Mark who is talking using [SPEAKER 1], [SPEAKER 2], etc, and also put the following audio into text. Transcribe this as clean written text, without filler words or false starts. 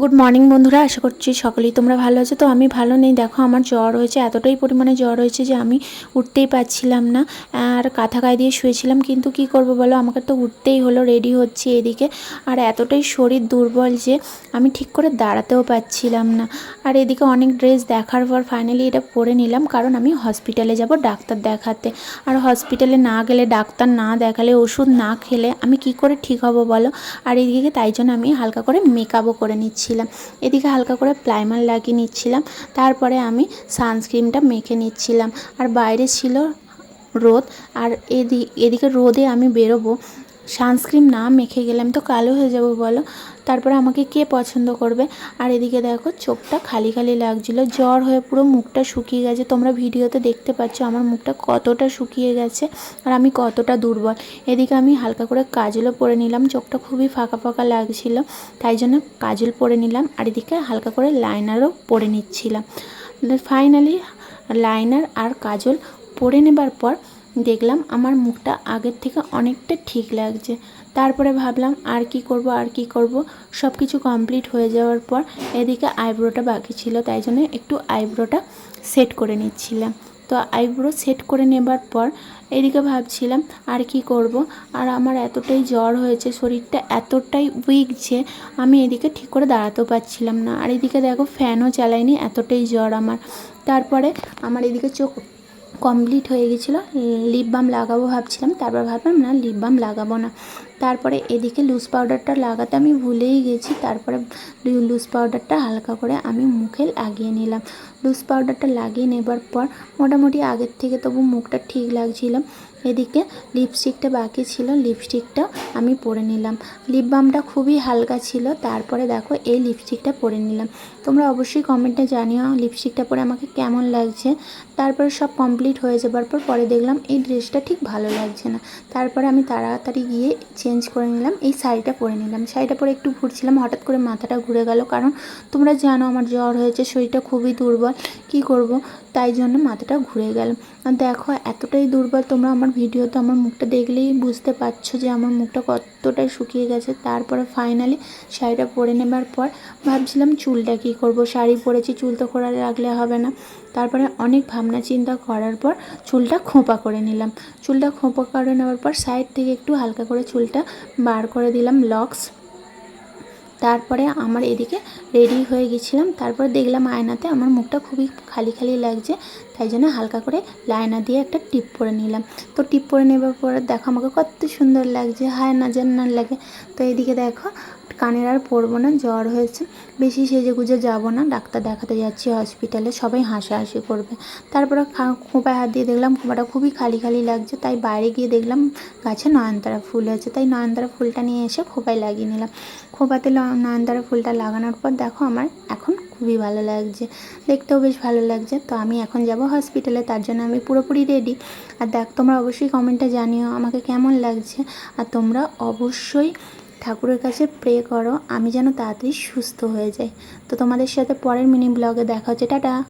[SPEAKER 1] Good morning বন্ধুরা, আশা করছি সকলেই তোমরা ভালো আছো। তো আমি ভালো নেই, দেখো আমার জ্বর হয়েছে, এতটাই পরিমাণে জ্বর হয়েছে যে আমি উঠতেই পারছিলাম না। আর কাঁথা গায়ে দিয়ে শুয়েছিলাম, কিন্তু কি করব বলো, আমাকে তো উঠতেই হলো। রেডি হচ্ছি এদিকে, আর এতটাই শরীর দুর্বল যে আমি ঠিক করে দাঁড়াতেও পারছিলাম না। আর এদিকে অনেক ড্রেস দেখার পর ফাইনালি এটা পরে নিলাম, কারণ আমি হসপিটালে যাব ডাক্তার দেখাতে। আর হসপিটালে না গেলে, ডাক্তার না দেখালে, ওষুধ না খেলে আমি কি করে ঠিক হব বলো। আর এদিকে তাই জন্য আমি হালকা করে মেকআপও করে নিচ্ছিলাম। এদিকে হালকা করে প্রাইমার লাগিয়ে নিচ্ছিলাম, তারপরে আমি সানস্ক্রিনটা মেখে নিচ্ছিলাম। আর বাইরে ছিল রোদ, আর এদিকে রোদে আমি বেরোবো, সানস্ক্রিন না মেখে গেলে আমি তো কালো হয়ে যাব বলো। তারপরে আমাকে কে পছন্দ করবে। আর এদিকে দেখো চোখটা খালি খালি লাগছিলো, জ্বর হয়ে পুরো মুখটা শুকিয়ে গেছে। তোমরা ভিডিওতে দেখতে পাচ্ছ আমার মুখটা কতটা শুকিয়ে গেছে আর আমি কতটা দুর্বল। এদিকে আমি হালকা করে কাজলও পরে নিলাম, চোখটা খুবই ফাঁকা ফাঁকা লাগছিল, তাই জন্য কাজল পরে নিলাম। আর এদিকে হালকা করে লাইনারও পরে নিচ্ছিলাম। ফাইনালি লাইনার আর কাজল পরে নেবার পর দেখলাম আমার মুখটা আগের থেকে অনেকটা ঠিক লাগছে। তারপরে ভাবলাম আর কি করব। সব কিছু কমপ্লিট হয়ে যাওয়ার পর এদিকে আইব্রোটা বাকি ছিল, তাই জন্য একটু আইব্রোটা সেট করে নিচ্ছিলাম। তো আইব্রো সেট করে নেবার পর এদিকে ভাবছিলাম আর কি করব। আর আমার এতটাই জ্বর হয়েছে, শরীরটা এতটাই উইক যে আমি এদিকে ঠিক করে দাঁড়াতেও পারছিলাম না। আর এদিকে দেখো ফ্যানও চালাইনি, এতটাই জ্বর আমার। তারপরে আমার এদিকে চোখ কমপ্লিট হয়ে গেছিলো, লিপ বাম লাগাবো ভাবছিলাম, তারপর ভাবলাম না, লিপ বাম লাগাবো না। তারপরে এদিকে লুজ পাউডারটা লাগাতে আমি ভুলেই গেছি। তারপরে লুজ পাউডারটা হালকা করে আমি মুখে লাগিয়ে নিলাম। লুজ পাউডারটা লাগিয়ে নেবার পর মোটামুটি আগের থেকে তবু মুখটা ঠিক লাগছিল। এদিকে লিপস্টিকটা বাকি ছিল, লিপস্টিকটা আমি পরে নিলাম। লিপ বামটা খুবই হালকা ছিল। তারপরে দেখো এই লিপস্টিকটা পরে নিলাম। তোমরা অবশ্যই কমেন্টে জানিও লিপস্টিকটা পরে আমাকে কেমন লাগছে। তারপরে সব কমপ্লিট হয়ে যাবার পরে দেখলাম এই ড্রেসটা ঠিক ভালো লাগছে না। তারপরে আমি তাড়াতাড়ি গিয়ে চেঞ্জ করে নিলাম, এই শাড়িটা পরে নিলাম। শাড়িটা পরে একটু ঘুরছিলাম, হঠাৎ করে মাথাটা ঘুরে গেল, কারণ তোমরা জানো আমার জ্বর হয়েছে, শরীরটা খুবই দুর্বল, কি করব, তাই জন্য মাথাটা ঘুরে গেল। আর দেখো এতটাই দুর্বল, তোমরা আমার ভিডিওতে আমার মুখটা দেখলেই বুঝতে পারছো যে আমার মুখটা কতটাই শুকিয়ে গেছে। তারপরে ফাইনালি শাড়িটা পরে নেবার পর ভাবছিলাম চুলটা কী করব, শাড়ি পরেছি, চুল তো করে রাখলে হবে না। তারপরে অনেক ভাবনা চিন্তা করার পর চুলটা খোঁপা করে নিলাম। চুলটা খোঁপা করে নেওয়ার পর সাইড থেকে একটু হালকা করে চুলটা বার করে দিলাম, লক্স। তারপরে আমার এদিকে রেডি হয়ে গেছিলাম। তারপর দেখলাম আয়নাতে আমার মুখটা খুবই খালি খালি লাগছে, তাই জন্য হালকা করে লাইনার দিয়ে একটা টিপ পরে নিলাম। তো টিপ পরে নেবার পরে দেখো আমাকে কত সুন্দর লাগছে, হায় না যেন না লাগে। তো এদিকে দেখো কানের আর পরবো না, জ্বর হয়েছে, বেশি সেজে গুজে যাবো না, ডাক্তার দেখাতে যাচ্ছি হসপিটালে, সবাই হাসাহাসি করবে। তারপরে খোঁপায় হাত দিয়ে দেখলাম খোঁপাটা খুবই খালি খালি লাগছে, তাই বাইরে গিয়ে দেখলাম গাছে নয়নতারা ফুল আছে, তাই নয়নতারা ফুলটা নিয়ে এসে খোঁপায় লাগিয়ে নিলাম। খোঁপাতে নয়নতারা ফুলটা লাগানোর পর দেখো আমার এখন খুবই ভালো লাগছে, দেখতেও বেশ ভালো লাগছে। তো আমি এখন যাব হসপিটালে, তার জন্য আমি পুরোপুরি রেডি। আর দেখ তোমরা অবশ্যই কমেন্টে জানিও আমাকে কেমন লাগছে। আর তোমরা অবশ্যই ঠাকুরের কাছে প্রে করো আমি যেন তাড়াতাড়ি সুস্থ হয়ে যাই। তো তোমাদের সাথে পরের মিনি ব্লগে দেখা হচ্ছে, টাটা।